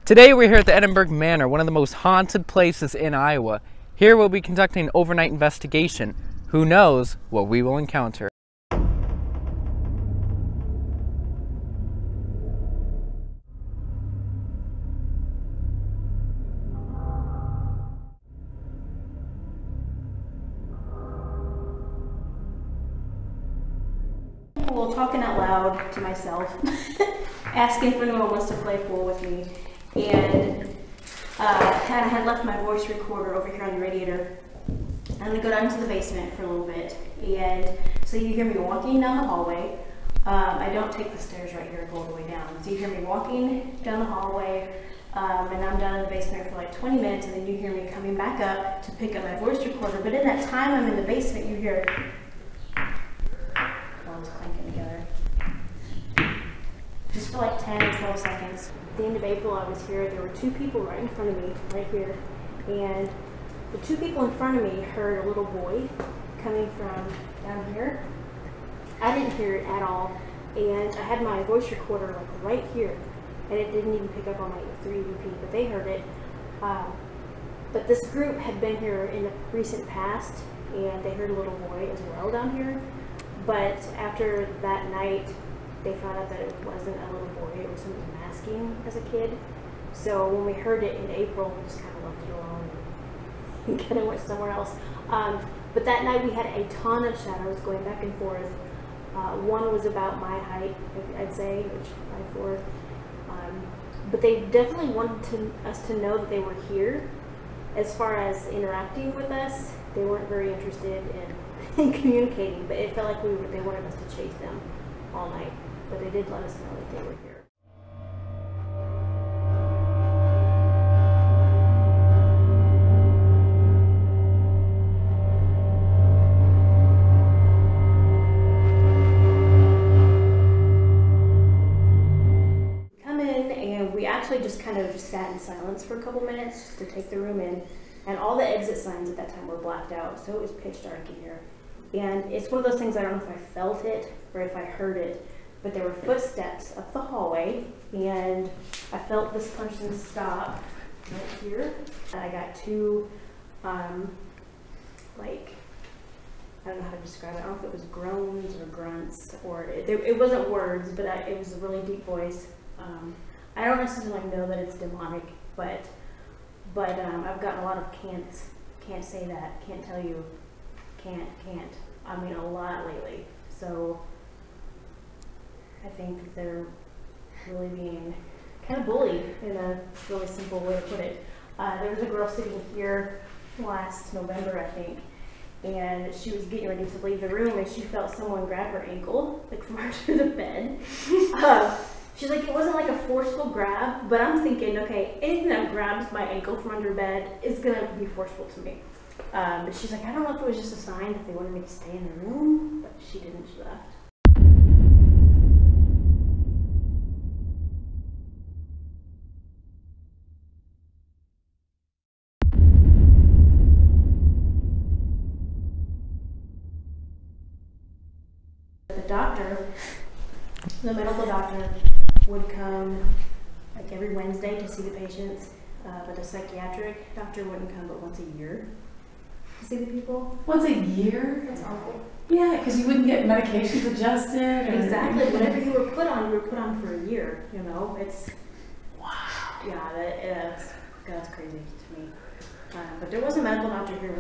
Today we're here at the Edinburgh Manor, one of the most haunted places in Iowa. Here we'll be conducting an overnight investigation. Who knows what we will encounter? Well, talking out loud to myself, asking if anyone wants to play pool with me, and kind of had left my voice recorder over here on the radiator. I'm gonna go down to the basement for a little bit, and so you hear me walking down the hallway. I don't take the stairs right here and go all the way down. So you hear me walking down the hallway, and I'm down in the basement for like 20 minutes, and then you hear me coming back up to pick up my voice recorder. But in that time I'm in the basement, you hear walls clanking together. Just for like 10 or 12 seconds. At the end of April I was here, there were two people right in front of me, right here. And the two people in front of me heard a little boy coming from down here. I didn't hear it at all. And I had my voice recorder like right here. And it didn't even pick up on my 3UP, but they heard it. But this group had been here in the recent past, and they heard a little boy as well down here. But after that night, they found out that it wasn't a little boy, it was somebody masking as a kid. So when we heard it in April, we just kind of left it alone and kind of went somewhere else. But that night we had a ton of shadows going back and forth. One was about my height, I'd say, which is 5'4". But they definitely wanted us to know that they were here. As far as interacting with us, they weren't very interested in communicating, but it felt like they wanted us to chase them all night. But they did let us know that they were here. Come in, and we actually just kind of sat in silence for a couple minutes just to take the room in. And all the exit signs at that time were blacked out, so it was pitch dark in here. And it's one of those things, I don't know if I felt it or if I heard it, but there were footsteps up the hallway, and I felt this person stop right here. And I got two, like, I don't know how to describe it. I don't know if it was groans or grunts, or it wasn't words, but it was a really deep voice. I don't necessarily know that it's demonic, but I've gotten a lot of can't say that, can't tell you, can't. I mean, a lot lately. So I think they're really being kind of bullied in a really simple way to put it. There was a girl sitting here last November, I think, and she was getting ready to leave the room, and she felt someone grab her ankle, like from under the bed. She's like, it wasn't like a forceful grab, but I'm thinking, okay, anything that grabs my ankle from under bed is gonna be forceful to me. But she's like, I don't know if it was just a sign that they wanted me to stay in the room, but she didn't, she left. The medical doctor would come like every Wednesday to see the patients, but the psychiatric doctor wouldn't come but once a year to see the people. Once a year? That's awful. Yeah, because you wouldn't get medications adjusted. Or... Exactly. Whatever you were put on for a year. You know, it's wow. Yeah, that's crazy to me. But there was a medical doctor here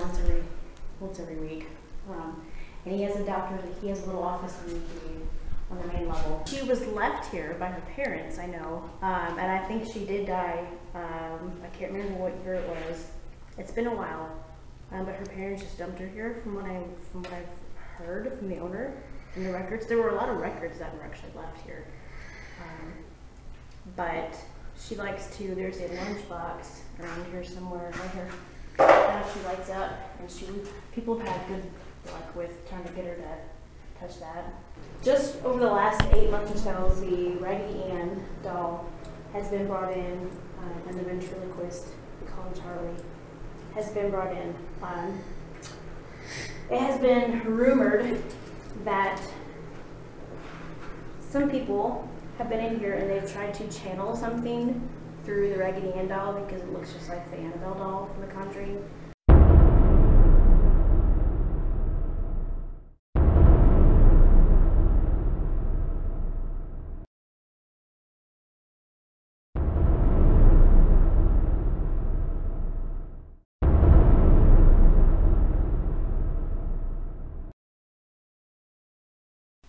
once every week, and he has a little office on the main level. She was left here by her parents, I know, and I think she did die. I can't remember what year it was. It's been a while, but her parents just dumped her here. From what I've heard from the owner in the records, there were a lot of records that were actually left here. But she likes to. There's a lunchbox around here somewhere, right here. Now she lights up, and people have had good luck with trying to get her to touch that. Just over the last 8 months or so, the Raggedy Ann doll has been brought in, and the ventriloquist, we call him Charlie, has been brought in. It has been rumored that some people have been in here and they've tried to channel something through the Raggedy Ann doll because it looks just like the Annabelle doll from The Conjuring.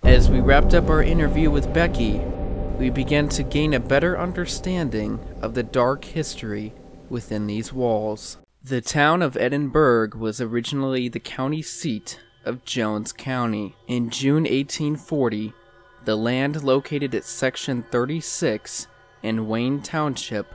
As we wrapped up our interview with Becky, we began to gain a better understanding of the dark history within these walls. The town of Edinburgh was originally the county seat of Jones County. In June 1840, the land located at Section 36 in Wayne Township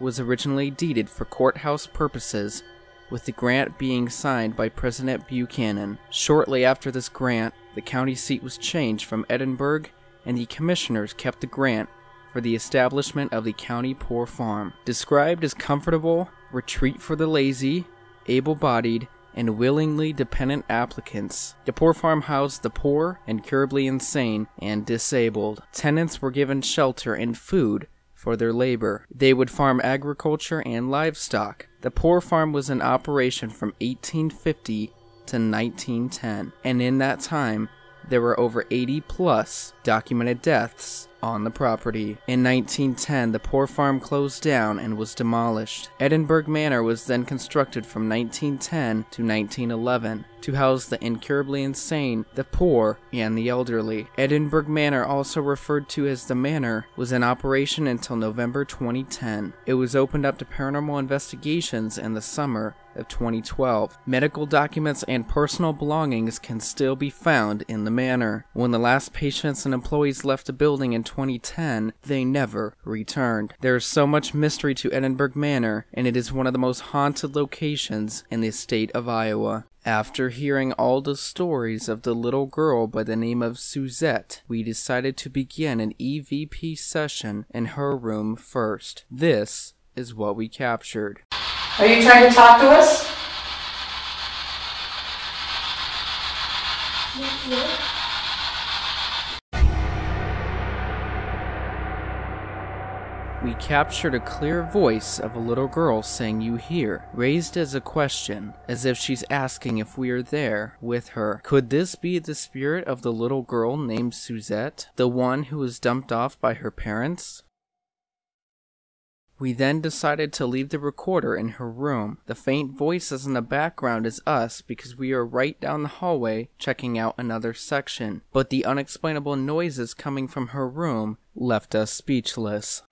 was originally deeded for courthouse purposes, with the grant being signed by President Buchanan. Shortly after this grant, the county seat was changed from Edinburgh, and the commissioners kept the grant for the establishment of the county poor farm. Described as comfortable retreat for the lazy, able-bodied, and willingly dependent applicants, the poor farm housed the poor, incurably insane, and disabled. Tenants were given shelter and food for their labor. They would farm agriculture and livestock. The poor farm was in operation from 1850 to 1910, and in that time, there were over 80 plus documented deaths on the property. In 1910, the poor farm closed down and was demolished. Edinburgh Manor was then constructed from 1910 to 1911 to house the incurably insane, the poor, and the elderly. Edinburgh Manor, also referred to as the Manor, was in operation until November 2010. It was opened up to paranormal investigations in the summer of 2012. Medical documents and personal belongings can still be found in the manor. When the last patients and employees left the building in 2010, they never returned. There is so much mystery to Edinburgh Manor, and it is one of the most haunted locations in the state of Iowa. After hearing all the stories of the little girl by the name of Suzette, we decided to begin an EVP session in her room first. This is what we captured. Are you trying to talk to us? We captured a clear voice of a little girl saying "you here," raised as a question, as if she's asking if we are there with her. Could this be the spirit of the little girl named Suzette, the one who was dumped off by her parents? We then decided to leave the recorder in her room. The faint voices in the background is us because we are right down the hallway checking out another section, but the unexplainable noises coming from her room left us speechless.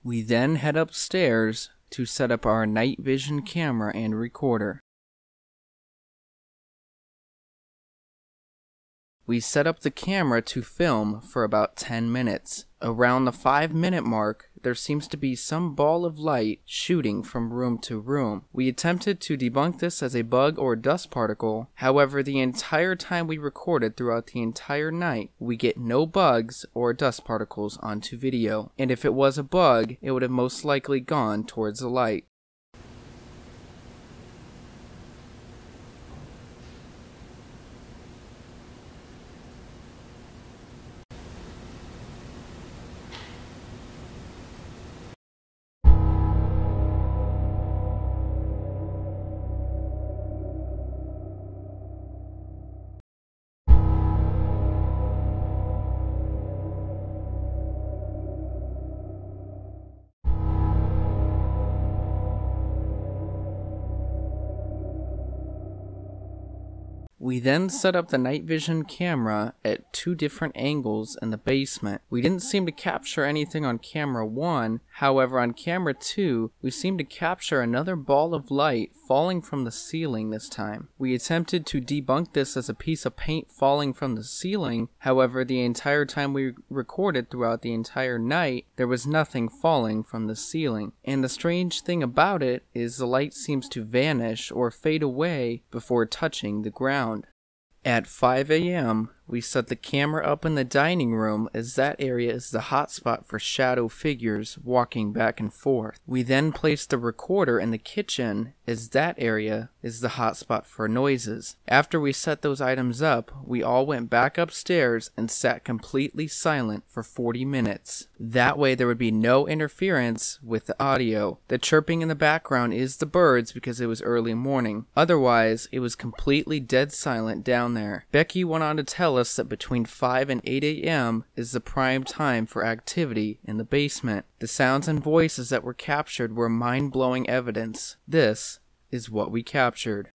We then head upstairs to set up our night vision camera and recorder. We set up the camera to film for about 10 minutes. Around the 5-minute mark, there seems to be some ball of light shooting from room to room. We attempted to debunk this as a bug or dust particle. However, the entire time we recorded throughout the entire night, we get no bugs or dust particles onto video. And if it was a bug, it would have most likely gone towards the light. We then set up the night vision camera at 2 different angles in the basement. We didn't seem to capture anything on camera 1, however on camera 2, we seemed to capture another ball of light falling from the ceiling this time. We attempted to debunk this as a piece of paint falling from the ceiling, however the entire time we recorded throughout the entire night, there was nothing falling from the ceiling. And the strange thing about it is the light seems to vanish or fade away before touching the ground. At 5 a.m., we set the camera up in the dining room as that area is the hotspot for shadow figures walking back and forth. We then placed the recorder in the kitchen as that area is the hotspot for noises. After we set those items up, we all went back upstairs and sat completely silent for 40 minutes. That way there would be no interference with the audio. The chirping in the background is the birds because it was early morning. Otherwise, it was completely dead silent down there. Becky went on to tell us that between 5 and 8 a.m. is the prime time for activity in the basement. The sounds and voices that were captured were mind-blowing evidence. This is what we captured.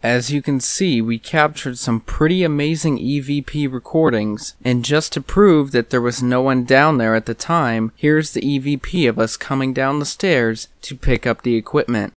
As you can see, we captured some pretty amazing EVP recordings, and just to prove that there was no one down there at the time, here's the EVP of us coming down the stairs to pick up the equipment.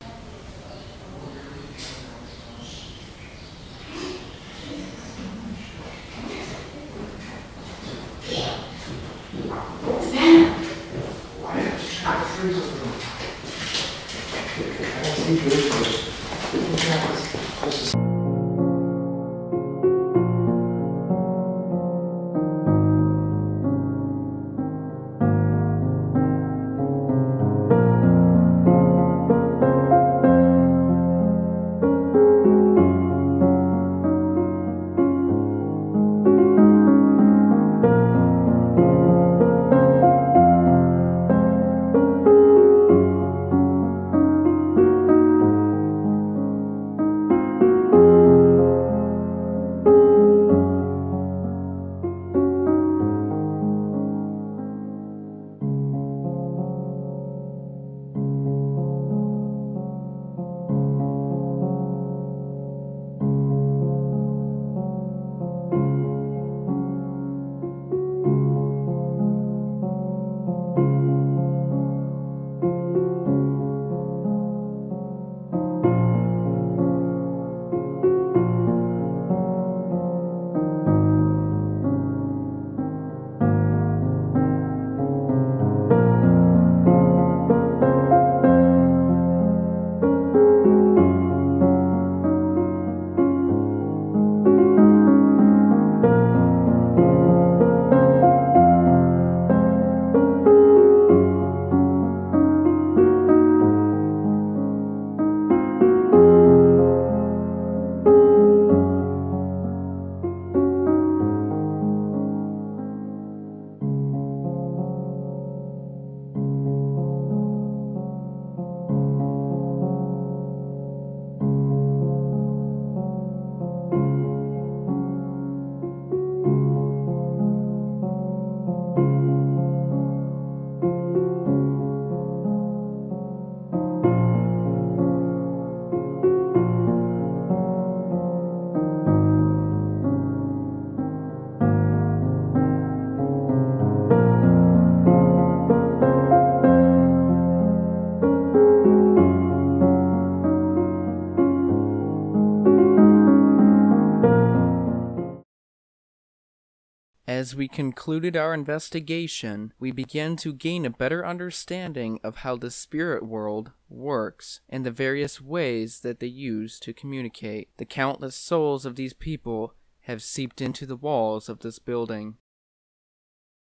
As we concluded our investigation, we began to gain a better understanding of how the spirit world works and the various ways that they use to communicate. The countless souls of these people have seeped into the walls of this building.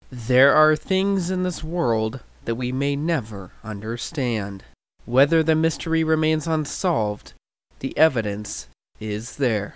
There are things in this world that we may never understand. Whether the mystery remains unsolved, the evidence is there.